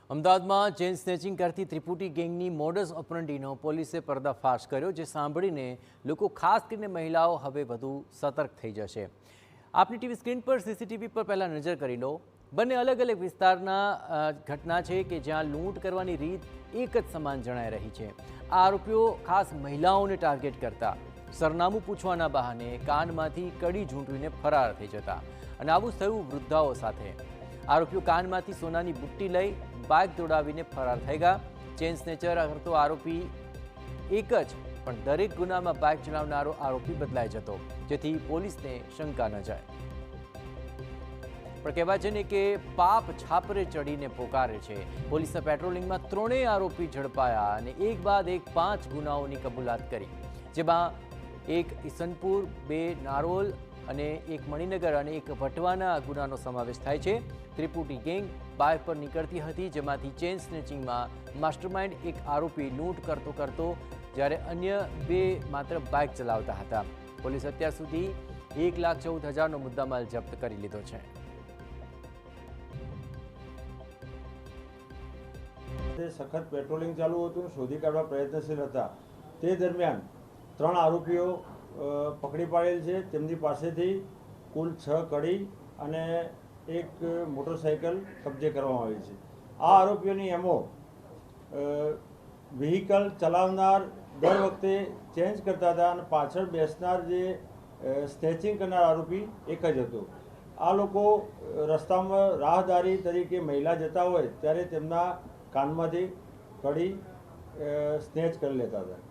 અમદાવાદમાં chain snatching કરતી ત્રિપુટી ગેંગની મોડસ ઓપરન્ડીનો પોલીસે પર્દાફાશ કર્યો, જે સાંભળીને લોકો ખાસ કરીને મહિલાઓ હવે વધુ સતર્ક થઈ જશે। આપની ટીવી સ્ક્રીન પર સીસીટીવી પર પહેલાં નજર કરી લો। બંને અલગ અલગ વિસ્તારના ઘટના છે કે જ્યાં લૂંટ કરવાની રીત એક જ સમાન જણાઈ રહી છે। આ આરોપીઓ ખાસ મહિલાઓને ટાર્ગેટ કરતા, સરનામું પૂછવાના બહાને કાનમાંથી કડી ઝૂંટવીને ફરાર થઈ જતા અને આવું થયું વૃદ્ધાઓ સાથે। આરોપીઓ કાનમાંથી સોનાની બુટ્ટી લઈ બાઇક દોડાવીને ફરાર થઈ ગયા। ચેન સ્નેચર કરતો આરોપી એક જ, પણ દરેક ગુનામાં બાઇક ચલાવનારો આરોપી બદલાઈ જતો, જેથી પોલીસને શંકા ન જાય। પણ કહેવાય છે ને કે પાપ છાપરે ચડીને પોકારે છે। પોલીસના પેટ્રોલિંગમાં ત્રણેય આરોપી ઝડપાયા અને એક બાદ એક 5 ગુનાઓની કબૂલાત કરી, જેમાં એક ઈસનપુર, 2 નારોલ અને એક મણિનગર અને એક વટવાના ગુનાનો સમાવેશ થાય છે। ત્રિપુટી ગેંગ બાઇક પર નીકળતી હતી, જેમાંથી ચેન સ્નેચિંગમાં માસ્ટરમાઇન્ડ એક આરોપી લૂંટ કરતો જ્યારે અન્ય 2 માત્ર બાઇક ચલાવતા હતા। પોલીસ અત્યાર સુધી 1,14,000નો મુદ્દામાલ જપ્ત કરી લીધો છે। સખત પેટ્રોલિંગ ચાલુ હતું, શોધી કાઢવા પ્રયત્નશીલ હતા। તે દરમિયાન 3 આરોપીઓ પકડી પાડેલ છે। તેમની પાસેથી કુલ 6 કડી અને એક મોટરસાઇકલ કબજે કરવામાં આવી છે। આ આરોપીઓની એમો વ્હીકલ ચલાવનાર દર વખતે ચેન્જ કરતા હતા અને પાછળ બેસનાર જે સ્નેચિંગ કરનાર આરોપી એક જ હતો। આ લોકો રસ્તામાં રાહદારી તરીકે મહિલા જતા હોય ત્યારે તેમના કાનમાંથી કડી સ્નેચ કરી લેતા હતા।